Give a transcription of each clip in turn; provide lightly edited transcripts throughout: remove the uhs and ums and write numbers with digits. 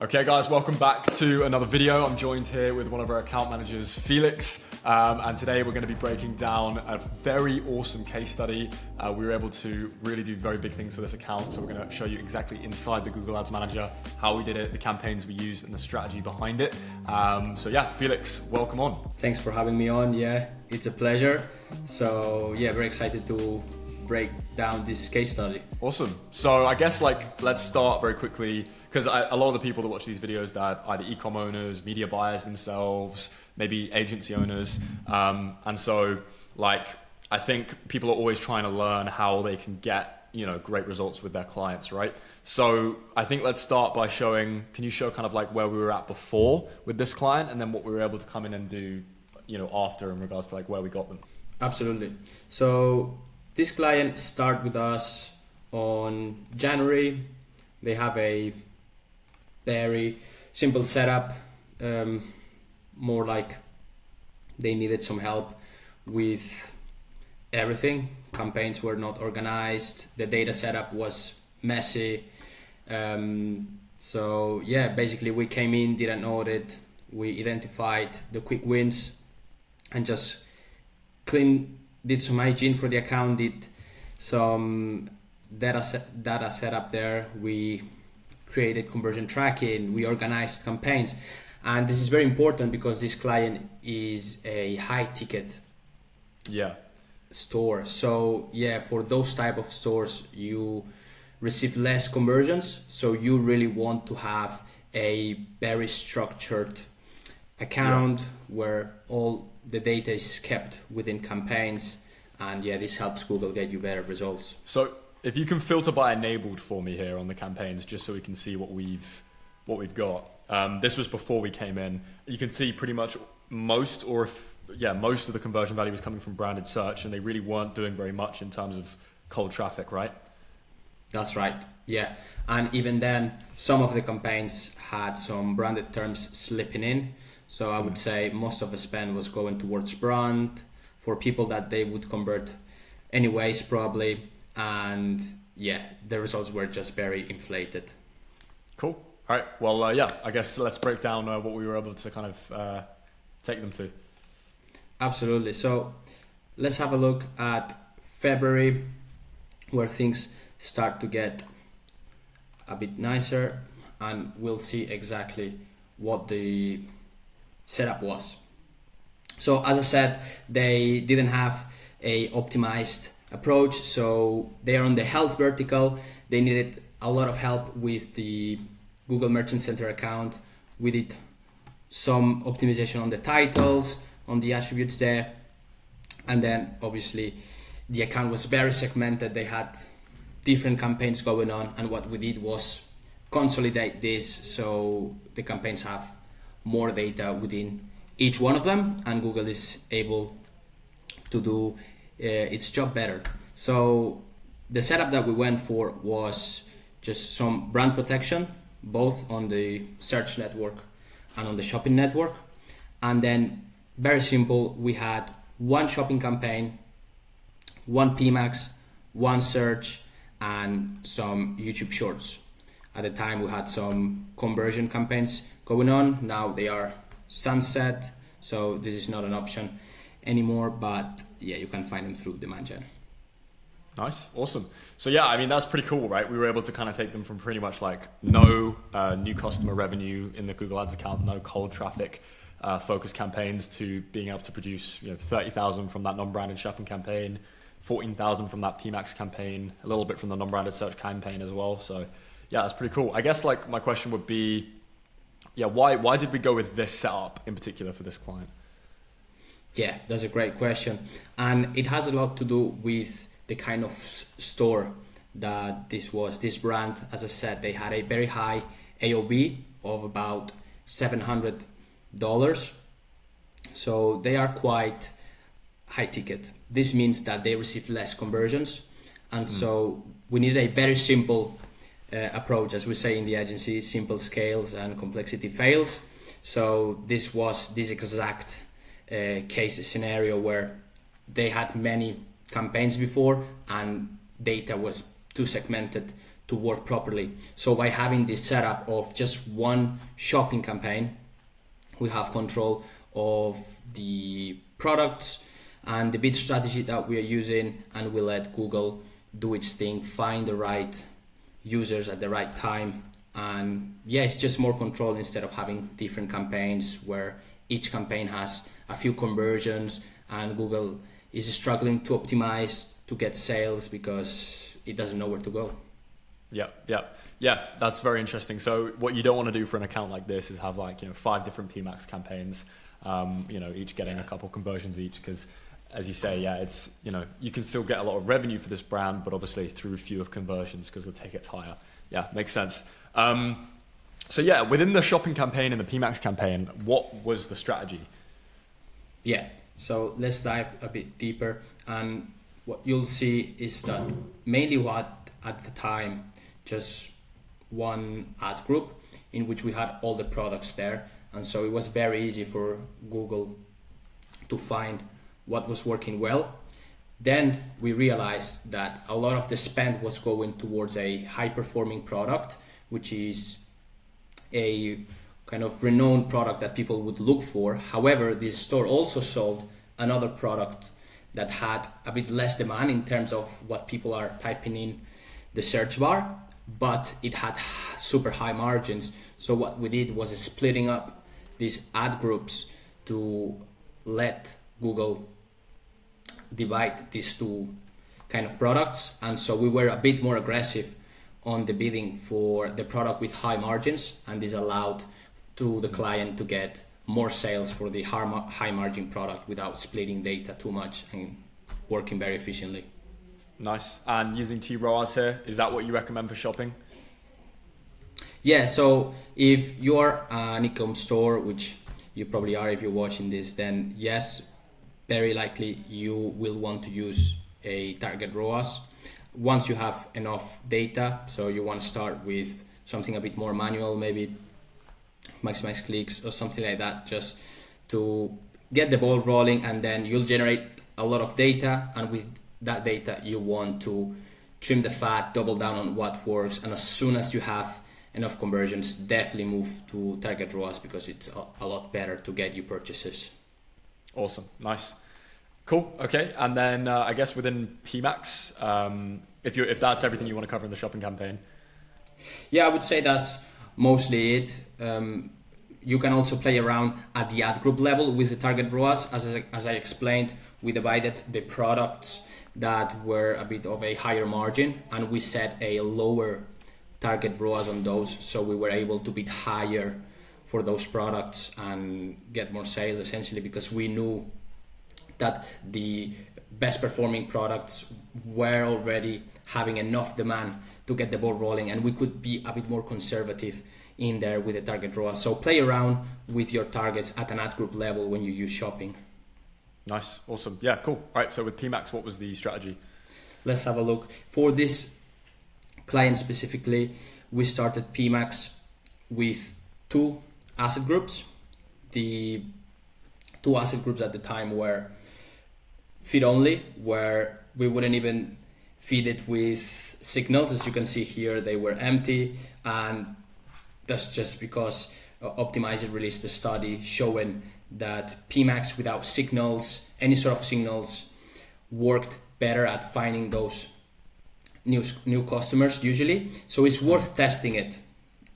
Okay guys, welcome back to another video. I'm joined here with one of our account managers, Felix, and today we're going to be breaking down a very awesome case study. We were able to really do very big things for this account, so we're going to show you exactly inside the Google Ads Manager how we did it, the campaigns we used, and the strategy behind it. So yeah, Felix, welcome on. Thanks for having me on. Yeah, it's a pleasure. So yeah, very excited to break down this case study. Awesome. So I guess let's start very quickly, because a lot of the people that watch these videos, that either e-com owners, media buyers themselves, maybe agency owners, and so I think people are always trying to learn how they can get great results with their clients, right? So I think let's start by showing. Can you show kind of like where we were at before with this client, and then what we were able to come in and do, after in regards to like where we got them? Absolutely. So this client started with us on January. They have a very simple setup, more like they needed some help with everything. Campaigns were not organized, the data setup was messy. So yeah, basically we came in, did an audit, we identified the quick wins and just did some hygiene for the account, did some data setup there. We created conversion tracking, we organized campaigns, and this is very important because this client is a high ticket store. So yeah, for those type of stores you receive less conversions, so you really want to have a very structured account where all the data is kept within campaigns, and yeah, this helps Google get you better results. So if you can filter by enabled for me here on the campaigns, just so we can see what we've got. This was before we came in. You can see pretty much most of the conversion value was coming from branded search, and they really weren't doing very much in terms of cold traffic, right? That's right. Yeah, and even then, some of the campaigns had some branded terms slipping in. So I would say most of the spend was going towards brand for people that they would convert anyways, probably. And yeah, the results were just very inflated. Cool. All right. Well, I guess let's break down what we were able to kind of take them to. Absolutely. So let's have a look at February, where things start to get a bit nicer, and we'll see exactly what the setup was. So as I said, they didn't have a optimized approach, so they are on the health vertical. They needed a lot of help with the Google Merchant Center account. We did some optimization on the titles, on the attributes there, and then obviously the account was very segmented. They had different campaigns going on, and what we did was consolidate this so the campaigns have more data within each one of them, and Google is able to do its job better. So the setup that we went for was just some brand protection, both on the search network and on the shopping network. And then very simple, we had one shopping campaign, one PMax, one search, and some YouTube shorts. At the time we had some conversion campaigns going on. Now they are sunset, so this is not an option anymore, but yeah, you can find them through demand gen. Nice, awesome. So yeah, I mean, that's pretty cool, right? We were able to kind of take them from pretty much like no new customer revenue in the Google Ads account, no cold traffic focused campaigns, to being able to produce 30,000 from that non-branded shopping campaign, 14,000 from that PMax campaign, a little bit from the non-branded search campaign as well. So yeah, that's pretty cool. I guess like my question would be, why did we go with this setup in particular for this client? Yeah, that's a great question. And it has a lot to do with the kind of store that this was. This brand, as I said, they had a very high AOV of about $700. So they are quite high ticket. This means that they receive less conversions. And so we needed a very simple approach, as we say in the agency: simple scales and complexity fails. So this was this exact case scenario where they had many campaigns before and data was too segmented to work properly. So by having this setup of just one shopping campaign, we have control of the products and the bid strategy that we are using, and we let Google do its thing, find the right users at the right time. And yeah, it's just more control instead of having different campaigns where each campaign has a few conversions and Google is struggling to optimize to get sales because it doesn't know where to go. Yeah, that's very interesting. So what you don't want to do for an account like this is have like, 5 different PMAX campaigns, each getting a couple conversions each, because as you say, it's, you can still get a lot of revenue for this brand, but obviously through fewer conversions because the ticket's higher. Yeah, makes sense. So yeah, within the shopping campaign and the PMAX campaign, what was the strategy? Yeah, so let's dive a bit deeper, and what you'll see is that mainly what at the time, just one ad group in which we had all the products there, and so it was very easy for Google to find what was working well. Then we realized that a lot of the spend was going towards a high performing product, which is a kind of renowned product that people would look for. However, this store also sold another product that had a bit less demand in terms of what people are typing in the search bar, but it had super high margins. So what we did was splitting up these ad groups to let Google divide these two kind of products. And so we were a bit more aggressive on the bidding for the product with high margins, and this allowed to the client to get more sales for the high margin product without splitting data too much and working very efficiently. Nice. And using ROAS here, is that what you recommend for shopping? Yeah, so if you're an e-com store, which you probably are if you're watching this, then yes, very likely you will want to use a target ROAS. Once you have enough data, so you want to start with something a bit more manual, maybe maximize clicks or something like that, just to get the ball rolling, and then you'll generate a lot of data, and with that data you want to trim the fat, double down on what works, and as soon as you have enough conversions, definitely move to target ROAS because it's a lot better to get you purchases. Awesome, nice, cool. Okay, and then I guess within PMAX, if that's everything you want to cover in the shopping campaign. Yeah, I would say that's mostly it. You can also play around at the ad group level with the target ROAS. As I explained, we divided the products that were a bit of a higher margin, and we set a lower target ROAS on those, so we were able to bid higher for those products and get more sales, essentially because we knew that the best performing products were already having enough demand to get the ball rolling, and we could be a bit more conservative in there with the target ROAS. So play around with your targets at an ad group level when you use shopping. Nice, awesome. Yeah, cool. All right, so with PMAX, what was the strategy? Let's have a look. For this client specifically, we started PMAX with 2 asset groups. The 2 asset groups at the time were feed only, where we wouldn't even feed it with signals. As you can see here, they were empty, and that's just because Optimizer released a study showing that PMAX without signals, any sort of signals, worked better at finding those new customers usually. So it's worth testing it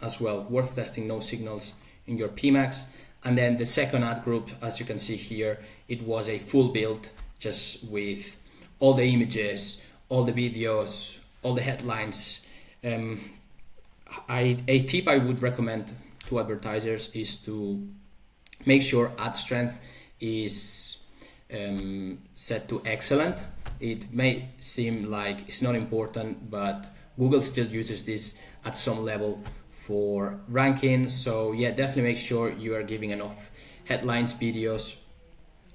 as well, worth testing no signals in your PMAX. And then the second ad group, as you can see here, it was a full build just with all the images, all the videos, all the headlines. A tip I would recommend to advertisers is to make sure ad strength is set to excellent. It may seem like it's not important, but Google still uses this at some level for ranking. So yeah, definitely make sure you are giving enough headlines, videos,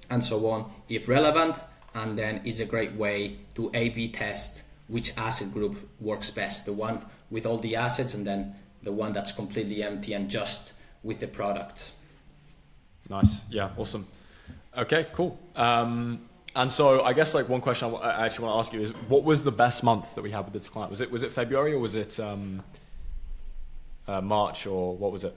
and so on if relevant. And then it's a great way to A/B test which asset group works best, the one with all the assets and then the one that's completely empty and just with the product. Nice. Yeah, awesome. Okay, cool. And so I guess like one question I actually want to ask you is, what was the best month that we had with this client? Was it February, or was it March, or what was it?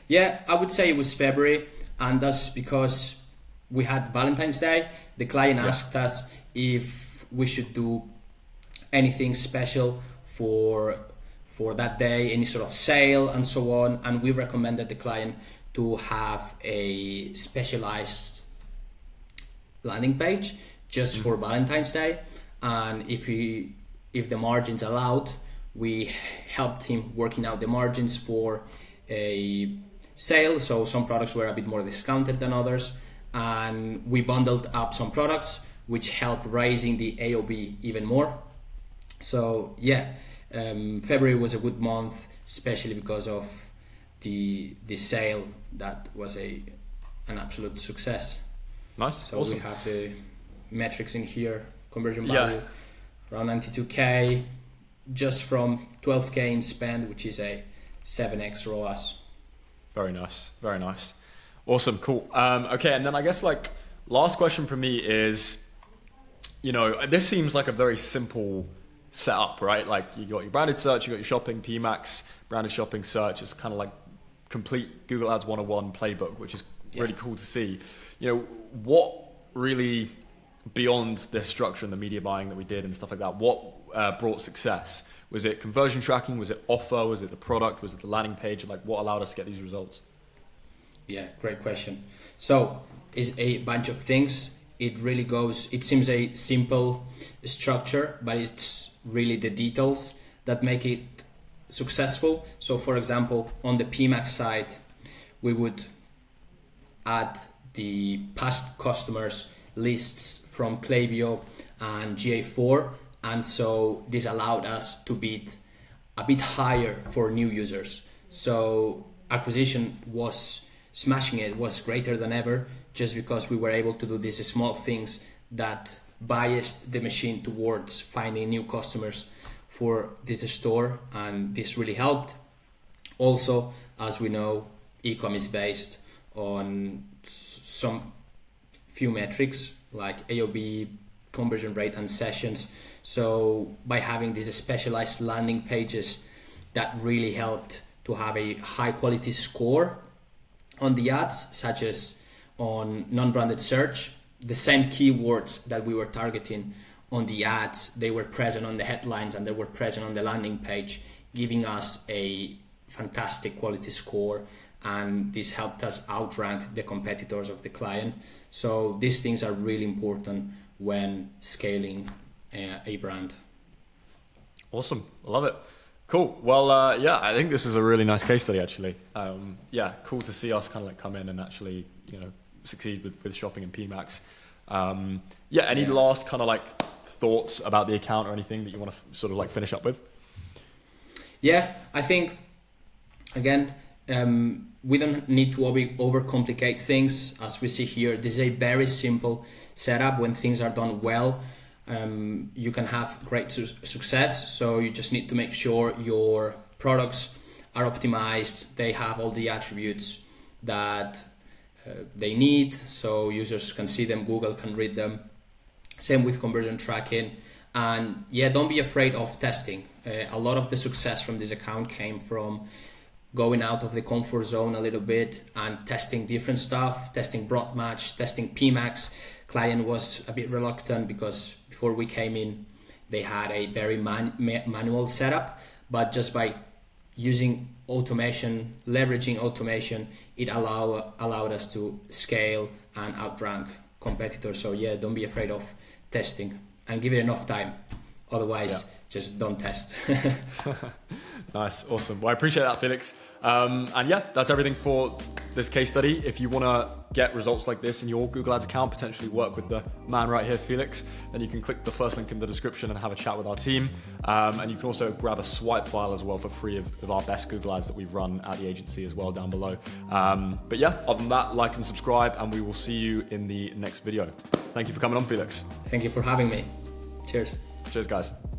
Yeah, I would say it was February, and that's because we had Valentine's Day. The client asked us if we should do anything special for that day, any sort of sale and so on, and we recommended the client to have a specialized landing page just for Valentine's Day. And if the margins allowed, we helped him working out the margins for a sale. So some products were a bit more discounted than others, and we bundled up some products which helped raising the AOB even more. So yeah, February was a good month, especially because of the sale that was an absolute success. Nice. So awesome. We have the metrics in here. Conversion value around 92k, just from 12k in spend, which is a 7x ROAS. Very nice. Very nice. Awesome. Cool. Okay. And then I guess like last question for me is, this seems like a very simple setup, right? Like you got your branded search, you got your shopping, PMAX, branded shopping search. It's kind of like complete Google Ads 101 playbook, which is really cool to see. What really, beyond this structure and the media buying that we did and stuff like that, what brought success? Was it conversion tracking? Was it offer? Was it the product? Was it the landing page? Like what allowed us to get these results? Yeah, great question. So it's a bunch of things. It seems a simple structure, but it's really the details that make it successful. So for example, on the PMAX side, we would add the past customers lists from Klaviyo and GA4, and so this allowed us to bid a bit higher for new users. So acquisition was smashing it, was greater than ever, just because we were able to do these small things that biased the machine towards finding new customers for this store, and this really helped. Also, as we know, e-com is based on some few metrics like AOB, conversion rate, and sessions. So by having these specialized landing pages, that really helped to have a high quality score on the ads, such as on non-branded search. The same keywords that we were targeting on the ads, they were present on the headlines and they were present on the landing page, giving us a fantastic quality score, and this helped us outrank the competitors of the client. So these things are really important when scaling a brand. Awesome. I love it. Cool. Well, I think this is a really nice case study, actually. Cool to see us kind of like come in and actually, succeed with shopping and PMAX. Any last kind of like thoughts about the account or anything that you want to sort of like finish up with? Yeah, I think, again, we don't need to overcomplicate things. As we see here, this is a very simple setup. When things are done well, you can have great success. So you just need to make sure your products are optimized. They have all the attributes that they need, so users can see them, Google can read them. Same with conversion tracking. And don't be afraid of testing. A lot of the success from this account came from going out of the comfort zone a little bit and testing different stuff, testing broad match, testing PMAX. Client was a bit reluctant because before we came in, they had a very manual setup, but just by using automation, leveraging automation, it allowed us to scale and outrank competitors. So don't be afraid of testing and give it enough time. Otherwise, just don't test. Nice, awesome. Well, I appreciate that, Felix. That's everything for this case study. If you want to get results like this in your Google Ads account, potentially work with the man right here, Felix, then you can click the first link in the description and have a chat with our team. And you can also grab a swipe file as well for free of our best Google Ads that we've run at the agency as well down below. Other than that, like and subscribe, and we will see you in the next video. Thank you for coming on, Felix. Thank you for having me. Cheers. Cheers, guys.